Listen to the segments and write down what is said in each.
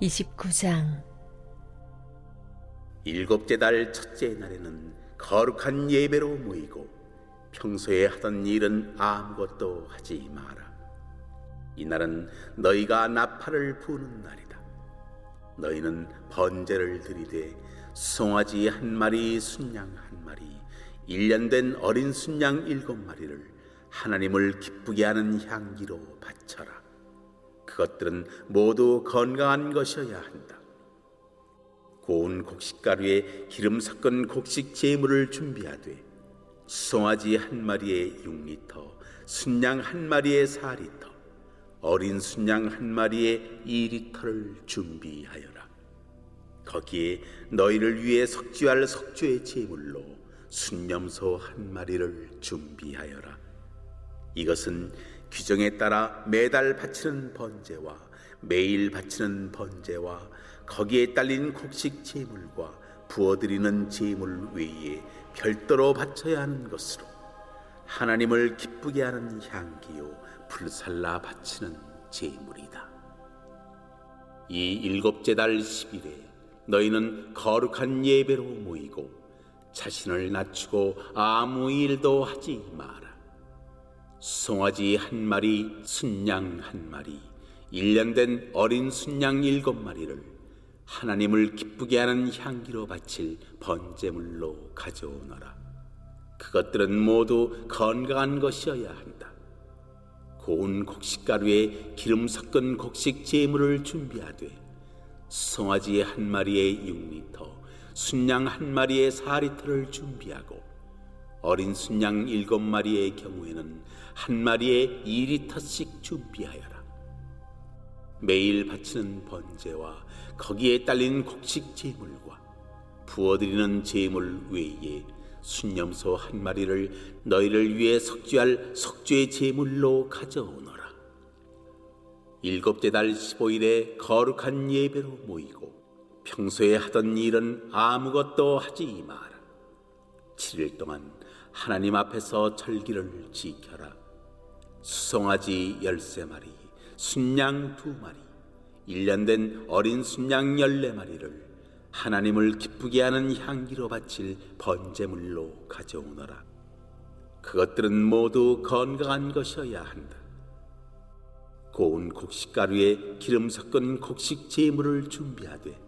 29장. 일곱째 달 첫째 날에는 거룩한 예배로 모이고 평소에 하던 일은 아무것도 하지 마라. 이날은 너희가 나팔을 부는 날이다. 너희는 번제를 드리되 송아지 한 마리, 순양 한 마리, 1년 된 어린 순양 7마리를 하나님을 기쁘게 하는 향기로 바쳐라. 그것들은 모두 건강한 것이어야 한다. 고운 곡식가루에 기름 섞은 곡식 제물을 준비하되 송아지 한 마리에 6리터, 순양 한 마리에 4리터, 어린 순양 한 마리에 2리터를 준비하여라. 거기에 너희를 위해 석주할 석주의 제물로 순염소 한 마리를 준비하여라. 이것은 규정에 따라 매달 바치는 번제와 매일 바치는 번제와 거기에 딸린 곡식 제물과 부어드리는 제물 외에 별도로 바쳐야 하는 것으로 하나님을 기쁘게 하는 향기요 불살라 바치는 제물이다. 이 일곱째 달 10일에 너희는 거룩한 예배로 모이고 자신을 낮추고 아무 일도 하지 마라. 송아지 한 마리, 순양 한 마리, 1년 된 어린 순양 7마리를 하나님을 기쁘게 하는 향기로 바칠 번제물로 가져오너라. 그것들은 모두 건강한 것이어야 한다. 고운 곡식가루에 기름 섞은 곡식 제물을 준비하되 송아지 한 마리에 6리터, 순양 한 마리에 4리터를 준비하고 어린 순양 7마리의 경우에는 한 마리에 2리터씩 준비하여라. 매일 바치는 번제와 거기에 딸린 곡식 제물과 부어드리는 제물 외에 순염소 한 마리를 너희를 위해 석주할 석주의 제물로 가져오너라. 일곱째 달 15일에 거룩한 예배로 모이고 평소에 하던 일은 아무것도 하지 마라. 7일 동안 하나님 앞에서 절기를 지켜라. 수송아지 13마리, 순양 2마리, 1년 된 어린 순양 14마리를 하나님을 기쁘게 하는 향기로 바칠 번제물로 가져오너라. 그것들은 모두 건강한 것이어야 한다. 고운 곡식가루에 기름 섞은 곡식 제물을 준비하되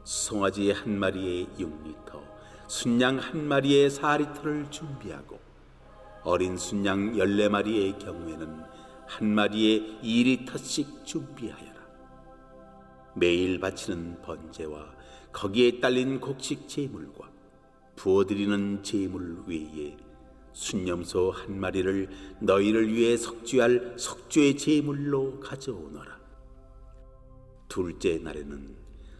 송아지 한 마리에 6리터, 순양 한 마리에 4리터를 준비하고 어린 순양 14마리의 경우에는 한 마리에 2리터씩 준비하여라. 매일 바치는 번제와 거기에 딸린 곡식 제물과 부어드리는 제물 외에 순염소 한 마리를 너희를 위해 석주할 석주의 제물로 가져오너라. 둘째 날에는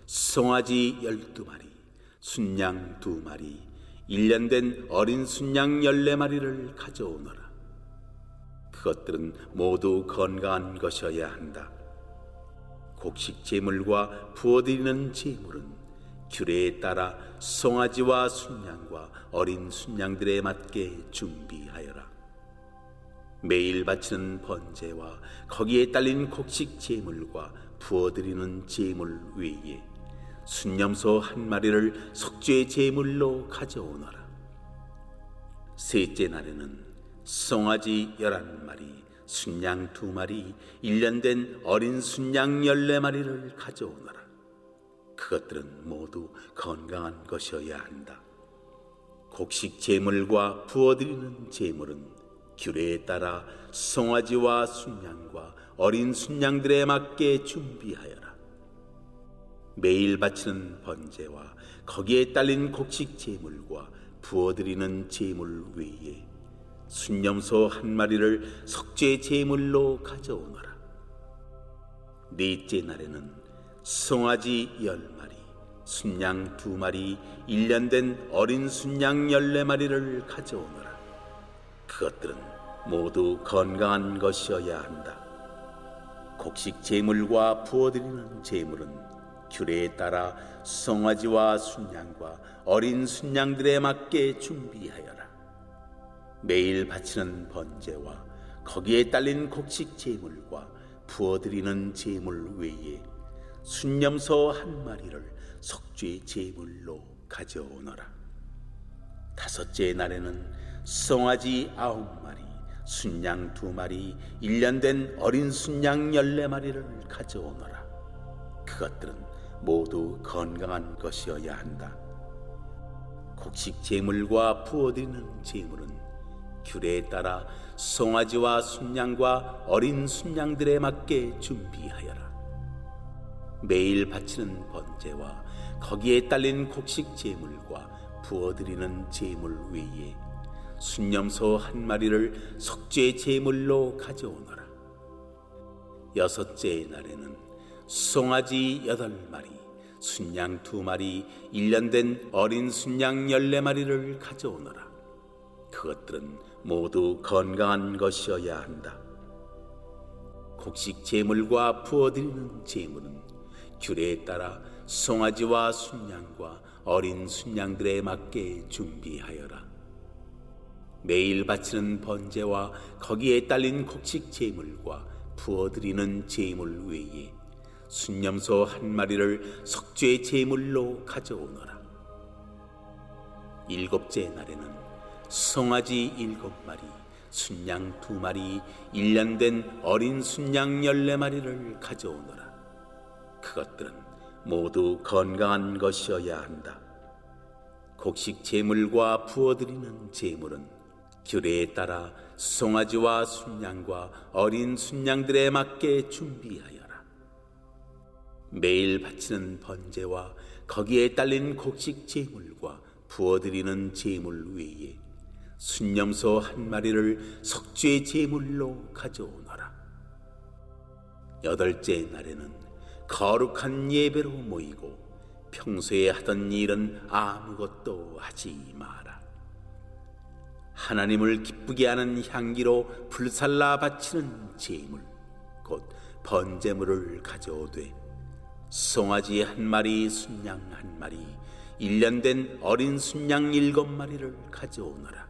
송아지 12마리, 순양 2마리, 1년 된 어린 순양 14마리를 가져오너라. 그것들은 모두 건강한 것이어야 한다. 곡식 제물과 부어드리는 제물은 규례에 따라 송아지와 순양과 어린 순양들에 맞게 준비하여라. 매일 바치는 번제와 거기에 딸린 곡식 제물과 부어드리는 제물 외에 순염소 한 마리를 석주의 제물로 가져오너라. 셋째 날에는 송아지 11마리, 순양 2마리, 1년 된 어린 순양 14마리를 가져오너라. 그것들은 모두 건강한 것이어야 한다. 곡식 제물과 부어드리는 제물은 규례에 따라 송아지와 순양과 어린 순양들에 맞게 준비하여라. 매일 바치는 번제와 거기에 딸린 곡식 제물과 부어드리는 제물 외에 순염소 한 마리를 석죄 제물로 가져오너라. 넷째 날에는 송아지 10마리, 순양 2마리, 1년 된 어린 순양 14마리를 가져오너라. 그것들은 모두 건강한 것이어야 한다. 곡식 제물과 부어드리는 제물은 규례에 따라 송아지와 순양과 어린 순양들에 맞게 준비하여라. 매일 바치는 번제와 거기에 딸린 곡식 제물과 부어드리는 제물 외에 순념소 한 마리를 속죄 제물로 가져오너라. 다섯째 날에는 송아지 9마리, 순양 2마리, 1년 된 어린 순양 14마리를 가져오너라. 그것들은 모두 건강한 것이어야 한다. 곡식 제물과 부어드리는 제물은 규례에 따라 송아지와 순양과 어린 순양들에 맞게 준비하여라. 매일 바치는 번제와 거기에 딸린 곡식 제물과 부어드리는 제물 외에 순념소 한 마리를 속죄 제물로 가져오너라. 여섯째 날에는 송아지 8마리, 순양 2마리, 1년 된 어린 순양 14마리를 가져오너라. 그것들은 모두 건강한 것이어야 한다. 곡식 제물과 부어드리는 제물은 규례에 따라 송아지와 순양과 어린 순양들에 맞게 준비하여라. 매일 바치는 번제와 거기에 딸린 곡식 제물과 부어드리는 제물 외에 순념소 한 마리를 속죄 제물로 가져오너라. 일곱째 날에는 송아지 7마리, 순양 2마리, 1년 된 어린 순양 14마리를 가져오너라. 그것들은 모두 건강한 것이어야 한다. 곡식 제물과 부어드리는 제물은 규례에 따라 송아지와 순양과 어린 순양들에 맞게 준비하여라. 매일 바치는 번제와 거기에 딸린 곡식 제물과 부어드리는 제물 외에 순념소 한 마리를 속죄 제물로 가져오너라. 여덟째 날에는 거룩한 예배로 모이고 평소에 하던 일은 아무것도 하지 마라. 하나님을 기쁘게 하는 향기로 불살라 바치는 제물 곧 번제물을 가져오되 송아지 1마리, 순양 1마리, 1년 된 어린 순양 7마리를 가져오너라.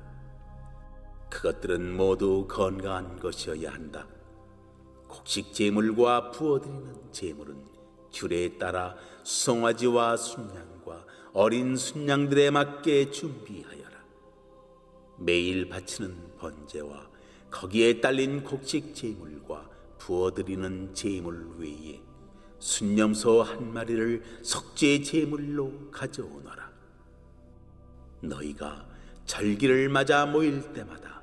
그것들은 모두 건강한 것이어야 한다. 곡식 제물과 부어드리는 제물은 규례에 따라 송아지와 순양과 어린 순양들에 맞게 준비하여라. 매일 바치는 번제와 거기에 딸린 곡식 제물과 부어드리는 제물 외에 순념소 한 마리를 속죄 제물로 가져오너라. 너희가 절기를 맞아 모일 때마다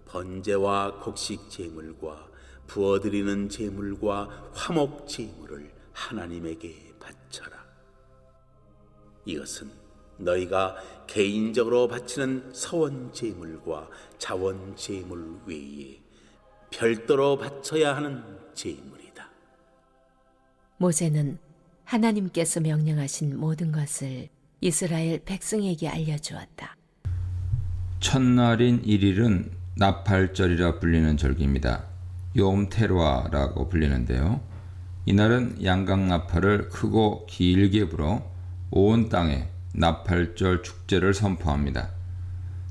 번제와 곡식 제물과 부어드리는 제물과 화목 제물을 하나님에게 바쳐라. 이것은 너희가 개인적으로 바치는 서원 제물과 자원 제물 외에 별도로 바쳐야 하는 제물이다. 모세는 하나님께서 명령하신 모든 것을 이스라엘 백성에게 알려주었다. 첫날인 1일은 나팔절이라 불리는 절기입니다. 욤 테루아라고 불리는데요. 이날은 양강나팔을 크고 길게 불어 온 땅에 나팔절 축제를 선포합니다.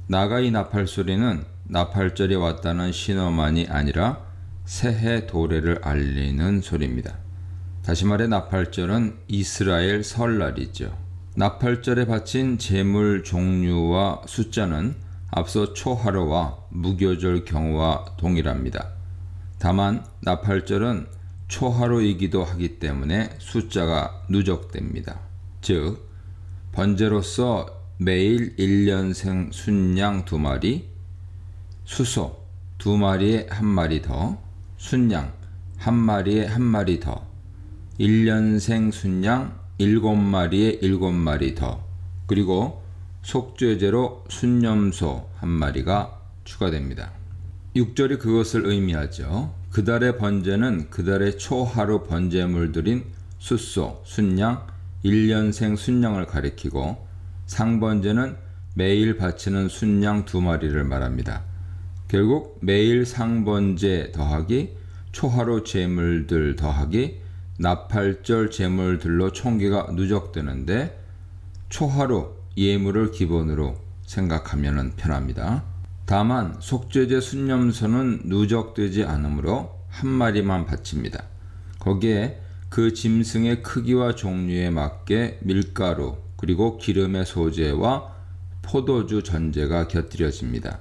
나가이 나팔 소리는 나팔절이 왔다는 신호만이 아니라 새해 도래를 알리는 소리입니다. 다시 말해 나팔절은 이스라엘 설날이죠. 나팔절에 바친 제물 종류와 숫자는 앞서 초하루와 무교절 경우와 동일합니다. 다만 나팔절은 초하루이기도 하기 때문에 숫자가 누적됩니다. 즉 번제로서 매일 1년생 순양 2마리, 수소 2마리에 1마리 더, 순양 1마리에 1마리 더, 1년생 순양 7마리에 7마리 더, 그리고 속죄제로 순념소 1마리가 추가됩니다. 6절이 그것을 의미하죠. 그달의 번제는 그달의 초하루 번제물들인 숫소, 순양, 1년생 순양을 가리키고 상번제는 매일 바치는 순양 2마리를 말합니다. 결국 매일 상번제 더하기 초하루 제물들 더하기 나팔절 제물들로 총계가 누적되는데 초하루 예물을 기본으로 생각하면 편합니다. 다만 속죄제 순념소는 누적되지 않으므로 1마리만 바칩니다. 거기에 그 짐승의 크기와 종류에 맞게 밀가루 그리고 기름의 소재와 포도주 전제가 곁들여집니다.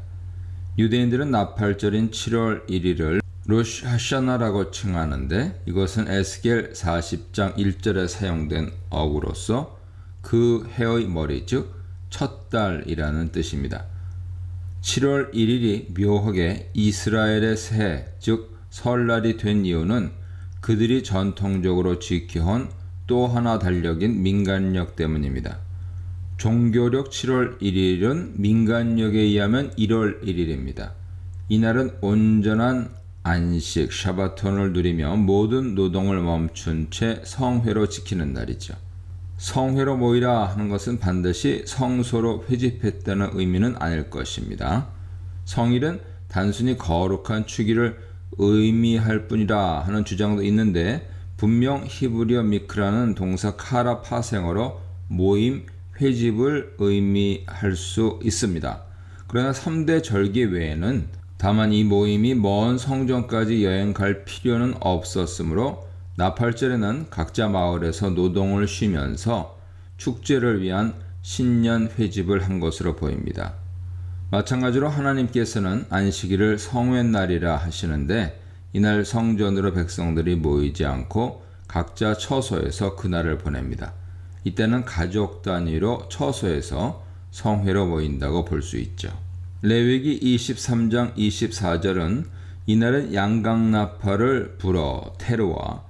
유대인들은 나팔절인 7월 1일을 로시 하샤나라고 칭하는데 이것은 에스겔 40장 1절에 사용된 어구로서 그 해의 머리 즉 첫 달이라는 뜻입니다. 7월 1일이 묘하게 이스라엘의 새 즉 설날이 된 이유는 그들이 전통적으로 지켜온 또 하나 달력인 민간력 때문입니다. 종교력 7월 1일은 민간력에 의하면 1월 1일입니다. 이날은 온전한 안식, 샤바톤을 누리며 모든 노동을 멈춘 채 성회로 지키는 날이죠. 성회로 모이라 하는 것은 반드시 성소로 회집했다는 의미는 아닐 것입니다. 성일은 단순히 거룩한 주기를 의미할 뿐이라 하는 주장도 있는데 분명 히브리어 미크라는 동사 카라 파생어로 모임, 회집을 의미할 수 있습니다. 그러나 3대 절기 외에는 다만 이 모임이 먼 성전까지 여행 갈 필요는 없었으므로 나팔절에는 각자 마을에서 노동을 쉬면서 축제를 위한 신년 회집을 한 것으로 보입니다. 마찬가지로 하나님께서는 안식일을 성회날이라 하시는데 이날 성전으로 백성들이 모이지 않고 각자 처소에서 그날을 보냅니다. 이때는 가족 단위로 처소에서 성회로 모인다고 볼 수 있죠. 레위기 23장 24절은 이날은 양강나팔을 불어 테루와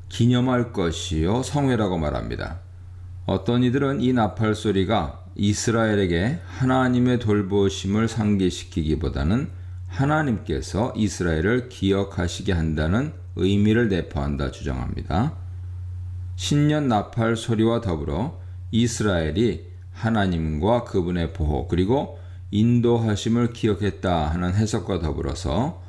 기념할 것이요 성회라고 말합니다. 어떤 이들은 이 나팔 소리가 이스라엘에게 하나님의 돌보심을 상기시키기보다는 하나님께서 이스라엘을 기억하시게 한다는 의미를 내포한다 주장합니다. 신년 나팔 소리와 더불어 이스라엘이 하나님과 그분의 보호 그리고 인도하심을 기억했다 하는 해석과 더불어서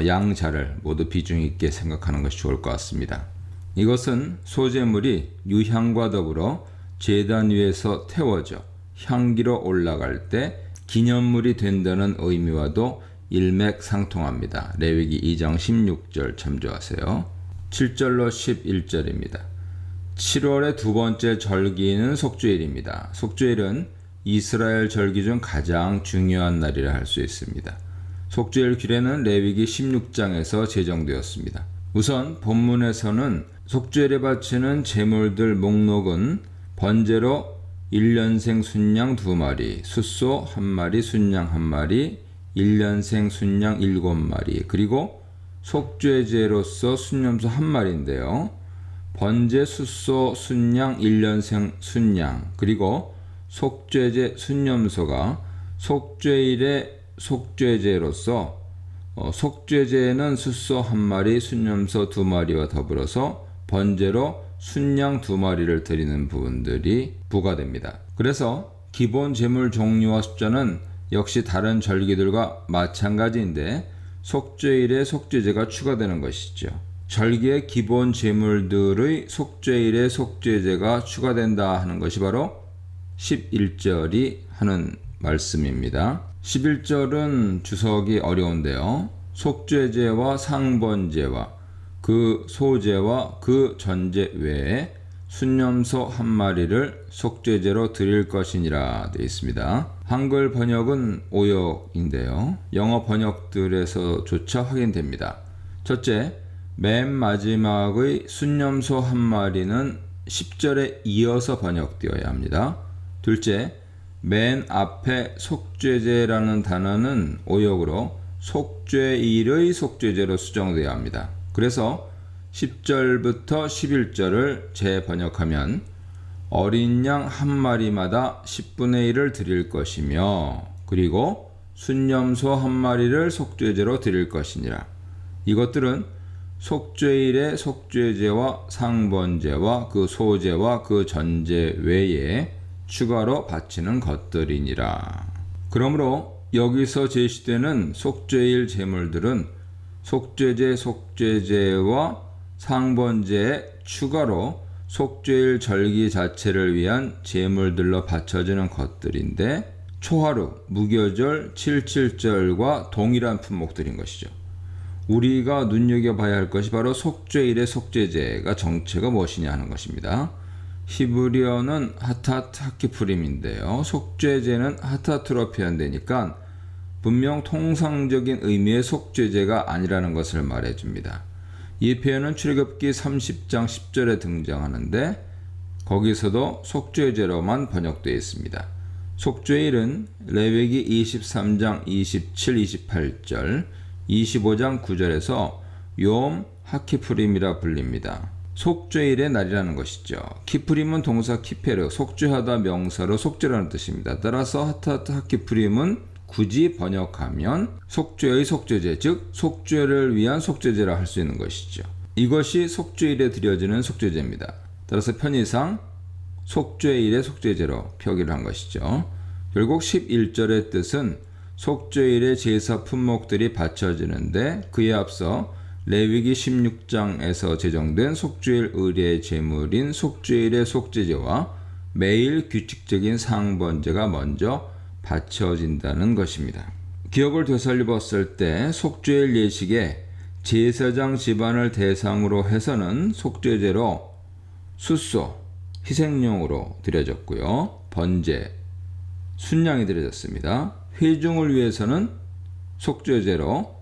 양자를 모두 비중 있게 생각하는 것이 좋을 것 같습니다. 이것은 소재물이 유향과 더불어 제단 위에서 태워져 향기로 올라갈 때 기념물이 된다는 의미와도 일맥상통합니다. 레위기 2장 16절 참조하세요. 7절로 11절입니다. 7월의 두 번째 절기는 속죄일입니다. 속죄일은 이스라엘 절기 중 가장 중요한 날이라 할 수 있습니다. 속죄일 규례는 레위기 16장에서 제정되었습니다. 우선 본문에서는 속죄일에 바치는 제물들 목록은 번제로 1년생 순양 2마리, 숫소 1마리, 순양 1마리, 1년생 순양 7마리, 그리고 속죄제로서 순염소 1마리인데요. 번제 숫소 순양 1년생 순양, 그리고 속죄제 순염소가 속죄일의 속죄제로서 속죄제에는 숫소 1마리, 순염소 2마리와 더불어서 번제로 순양 2마리를 드리는 부분들이 부과됩니다. 그래서 기본 제물 종류와 숫자는 역시 다른 절기들과 마찬가지인데 속죄일에 속죄제가 추가되는 것이죠. 절기의 기본 제물들의 속죄일에 속죄제가 추가된다 하는 것이 바로 11절이 하는 말씀입니다. 11절은 주석이 어려운데요. 속죄제와 상번제와 그 소제와 그 전제 외에 순염소 1마리를 속죄제로 드릴 것이니라 되어 있습니다. 한글 번역은 오역인데요. 영어 번역들에서조차 확인됩니다. 첫째, 맨 마지막의 순염소 1마리는 10절에 이어서 번역되어야 합니다. 둘째, 맨 앞에 속죄제라는 단어는 오역으로 속죄일의 속죄제로 수정되어야 합니다. 그래서 10절부터 11절을 재번역하면 어린 양 1마리마다 10분의 1을 드릴 것이며 그리고 순염소 1마리를 속죄제로 드릴 것이니라. 이것들은 속죄일의 속죄제와 상번제와 그 소제와 그 전제 외에 추가로 바치는 것들이니라. 그러므로 여기서 제시되는 속죄일 제물들은 속죄제, 속죄제와 상번제에 추가로 속죄일 절기 자체를 위한 제물들로 바쳐지는 것들인데 초하루, 무교절, 77절과 동일한 품목들인 것이죠. 우리가 눈여겨봐야 할 것이 바로 속죄일의 속죄제가 정체가 무엇이냐 하는 것입니다. 히브리어는 하타트 하키프림인데요. 속죄제는 하타트로 표현되니까 분명 통상적인 의미의 속죄제가 아니라는 것을 말해줍니다. 이 표현은 출애굽기 30장 10절에 등장하는데 거기서도 속죄제로만 번역되어 있습니다. 속죄일은 레위기 23장 27, 28절, 25장 9절에서 욤 하키프림이라 불립니다. 속죄일의 날이라는 것이죠. 키프림은 동사 키페르, 속죄하다 명사로 속죄라는 뜻입니다. 따라서 하타트 하키프림은 굳이 번역하면 속죄의 속죄제, 즉 속죄를 위한 속죄제라 할 수 있는 것이죠. 이것이 속죄일에 드려지는 속죄제입니다. 따라서 편의상 속죄일의 속죄제로 표기를 한 것이죠. 결국 11절의 뜻은 속죄일의 제사 품목들이 바쳐지는데 그에 앞서 레위기 16장에서 제정된 속죄일 의례의 제물인 속죄일의 속죄제와 매일 규칙적인 상번제가 먼저 바쳐진다는 것입니다. 기억을 되살려 봤을 때 속죄일 예식에 제사장 집안을 대상으로 해서는 속죄제로 숫소, 희생용으로 드려졌고요. 번제, 순양이 드려졌습니다. 회중을 위해서는 속죄제로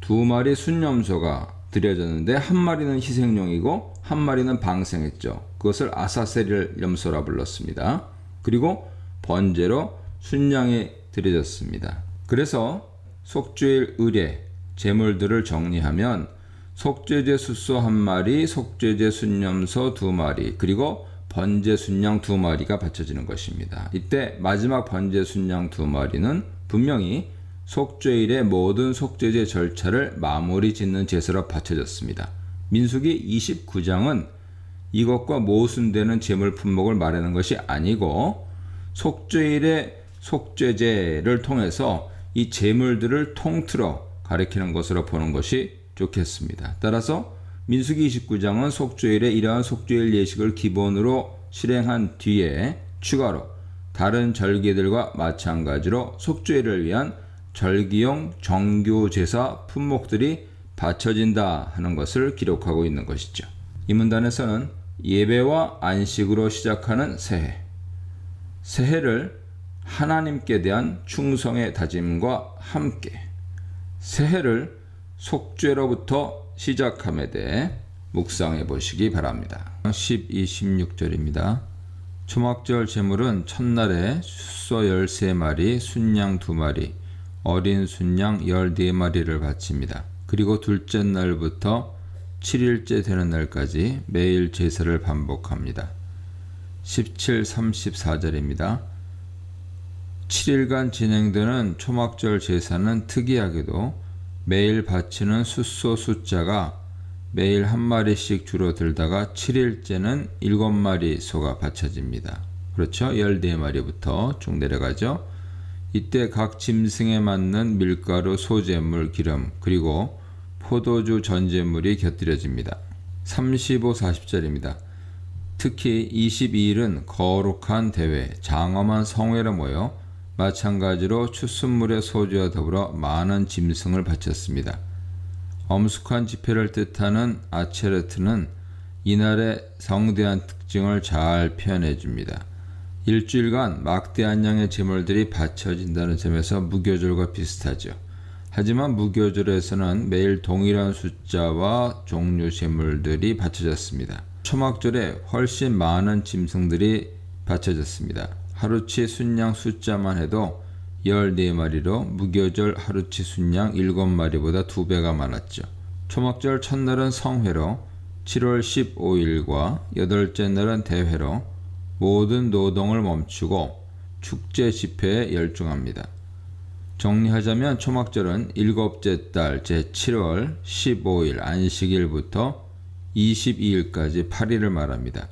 2마리 순염소가 드려졌는데 한 마리는 희생용이고 한 마리는 방생했죠. 그것을 아사셀 염소라 불렀습니다. 그리고 번제로 순양이 드려졌습니다. 그래서 속죄일 의례, 제물들을 정리하면 속죄제 숫소 1마리, 속죄제 순염소 2마리, 그리고 번제 순양 2마리가 바쳐지는 것입니다. 이때 마지막 번제 순양 2마리는 분명히 속죄일의 모든 속죄제 절차를 마무리 짓는 제사로 바쳐졌습니다. 민수기 29장은 이것과 모순되는 제물 품목을 말하는 것이 아니고 속죄일의 속죄제를 통해서 이 제물들을 통틀어 가리키는 것으로 보는 것이 좋겠습니다. 따라서 민수기 29장은 속죄일에 이러한 속죄일 예식을 기본으로 실행한 뒤에 추가로 다른 절기들과 마찬가지로 속죄일을 위한 절기용 정교제사 품목들이 바쳐진다 하는 것을 기록하고 있는 것이죠. 이 문단에서는 예배와 안식으로 시작하는 새해, 새해를 하나님께 대한 충성의 다짐과 함께 새해를 속죄로부터 시작함에 대해 묵상해 보시기 바랍니다. 12, 16절입니다. 초막절 제물은 첫날에 숫소 13마리, 순양 2마리, 어린 순양 14마리를 바칩니다. 그리고 둘째 날부터 7일째 되는 날까지 매일 제사를 반복합니다. 17, 34절입니다. 7일간 진행되는 초막절 제사는 특이하게도 매일 바치는 숫소 숫자가 매일 1마리씩 줄어들다가 7일째는 7마리 소가 바쳐집니다. 그렇죠? 14마리부터 쭉 내려가죠. 이때 각 짐승에 맞는 밀가루, 소재물, 기름, 그리고 포도주 전제물이 곁들여집니다. 35, 40절입니다. 특히 22일은 거룩한 대회, 장엄한 성회로 모여 마찬가지로 추순물의 소주와 더불어 많은 짐승을 바쳤습니다. 엄숙한 집회를 뜻하는 아체르트는 이날의 성대한 특징을 잘 표현해 줍니다. 일주일간 막대한 양의 제물들이 바쳐진다는 점에서 무교절과 비슷하죠. 하지만 무교절에서는 매일 동일한 숫자와 종류 제물들이 바쳐졌습니다. 초막절에 훨씬 많은 짐승들이 바쳐졌습니다. 하루치 순양 숫자만 해도 14마리로 무교절 하루치 순양 7마리보다 2배가 많았죠. 초막절 첫날은 성회로 7월 15일과 8째 날은 대회로 모든 노동을 멈추고 축제 집회에 열중합니다. 정리하자면 초막절은 7째 달 제7월 15일 안식일부터 22일까지 8일을 말합니다.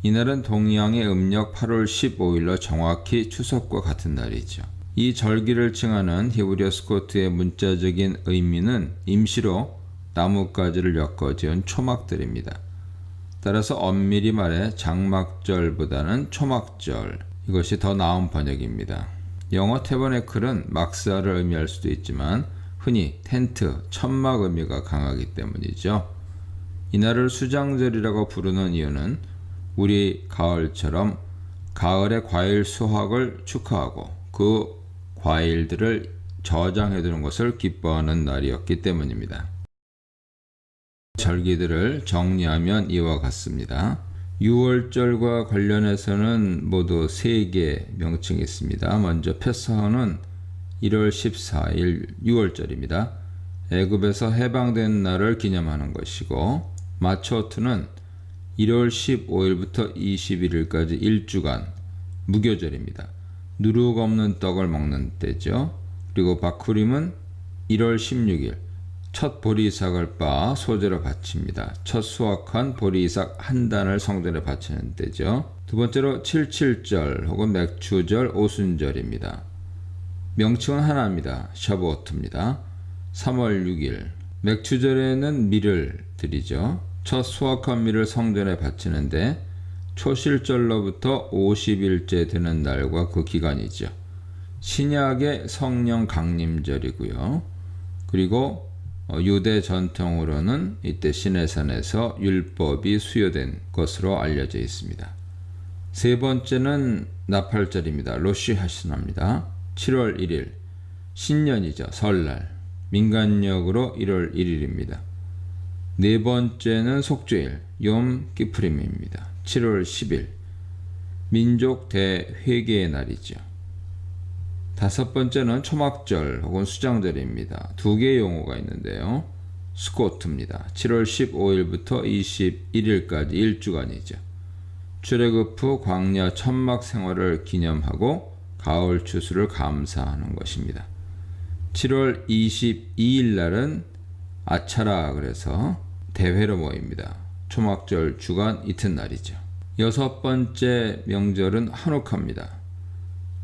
이날은 동양의 음력 8월 15일로 정확히 추석과 같은 날이죠. 이 절기를 칭하는 히브리어 스코트의 문자적인 의미는 임시로 나뭇가지를 엮어 지은 초막들입니다. 따라서 엄밀히 말해 장막절보다는 초막절, 이것이 더 나은 번역입니다. 영어 태버네클은 막사를 의미할 수도 있지만 흔히 텐트, 천막 의미가 강하기 때문이죠. 이날을 수장절이라고 부르는 이유는 우리 가을처럼 가을의 과일 수확을 축하하고 그 과일들을 저장해 두는 것을 기뻐하는 날이었기 때문입니다. 절기들을 정리하면 이와 같습니다. 6월절과 관련해서는 모두 3개의 명칭이 있습니다. 먼저 페사하는 1월 14일 6월절입니다. 애굽에서 해방된 날을 기념하는 것이고, 마초트는 1월 15일부터 21일까지 1주간 무교절입니다. 누룩 없는 떡을 먹는 때죠. 그리고 바쿠림은 1월 16일 첫 보리삭을 빻아 소제로 바칩니다. 첫 수확한 보리삭 한 단을 성전에 바치는 때죠. 두 번째로 77절 혹은 맥추절, 오순절입니다. 명칭은 하나입니다. 샤브오트입니다. 3월 6일 맥추절에는 밀을 드리죠. 첫 수확한 밀을 성전에 바치는데 초실절로부터 50일째 되는 날과 그 기간이죠. 신약의 성령 강림절이고요. 그리고 유대 전통으로는 이때 시내산에서 율법이 수여된 것으로 알려져 있습니다. 세 번째는 나팔절입니다. 로시 하시나입니다. 7월 1일 신년이죠. 설날 민간력으로 1월 1일입니다. 네 번째는 속죄일 욤 키프림입니다. 7월 10일 민족 대회개의 날이죠. 다섯 번째는 초막절 혹은 수장절입니다. 두 개의 용어가 있는데요. 스코트입니다. 7월 15일부터 21일까지 1주간이죠. 출애굽 후 광야 천막 생활을 기념하고 가을 추수를 감사하는 것입니다. 7월 22일 날은 아차라 그래서 대회로 모입니다. 초막절 주간 이튿날이죠. 여섯 번째 명절은 한우카입니다.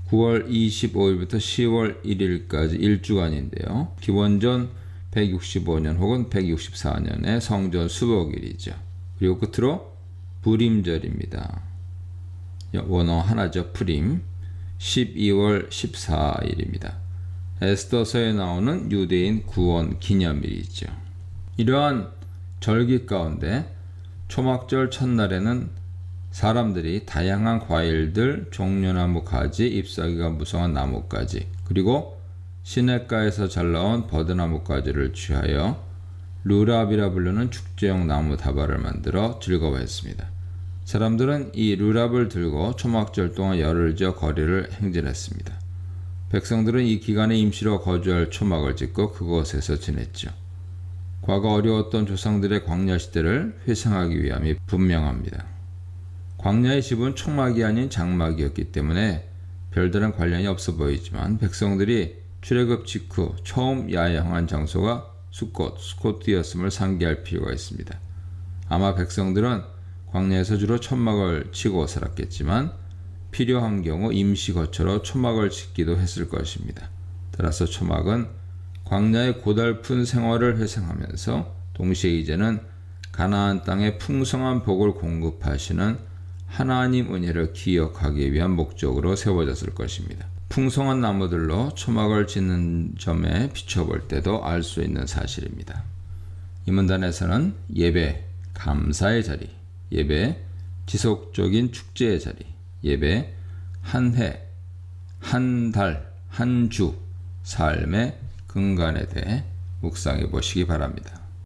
9월 25일부터 10월 1일까지 1주간인데요. 기원전 165년 혹은 164년의 성전 수복일이죠. 그리고 끝으로 부림절입니다. 원어 하나죠. 프림. 12월 14일입니다. 에스더서에 나오는 유대인 구원 기념일이죠. 이러한 절기 가운데 초막절 첫날에는 사람들이 다양한 과일들, 종려나무 가지, 잎사귀가 무성한 나뭇가지, 그리고 시냇가에서 잘 나온 버드나무 가지를 취하여 루랍이라 부르는 축제용 나무 다발을 만들어 즐거워했습니다. 사람들은 이 루랍을 들고 초막절 동안 열을 지어 거리를 행진했습니다. 백성들은 이 기간에 임시로 거주할 초막을 짓고 그곳에서 지냈죠. 과거 어려웠던 조상들의 광야 시대를 회상하기 위함이 분명합니다. 광야의 집은 초막이 아닌 장막이었기 때문에 별다른 관련이 없어 보이지만 백성들이 출애굽 직후 처음 야영한 장소가 스코트였음을 상기할 필요가 있습니다. 아마 백성들은 광야에서 주로 천막을 치고 살았겠지만 필요한 경우 임시 거처로 초막을 짓기도 했을 것입니다. 따라서 초막은 광야의 고달픈 생활을 회상하면서 동시에 이제는 가나안 땅에 풍성한 복을 공급하시는 하나님 은혜를 기억하기 위한 목적으로 세워졌을 것입니다. 풍성한 나무들로 초막을 짓는 점에 비춰볼 때도 알 수 있는 사실입니다. 이 문단에서는 예배, 감사의 자리, 예배, 지속적인 축제의 자리, 예배, 한 해, 한 달, 한 주, 삶의 근간에 대해 묵상해 보시기 바랍니다.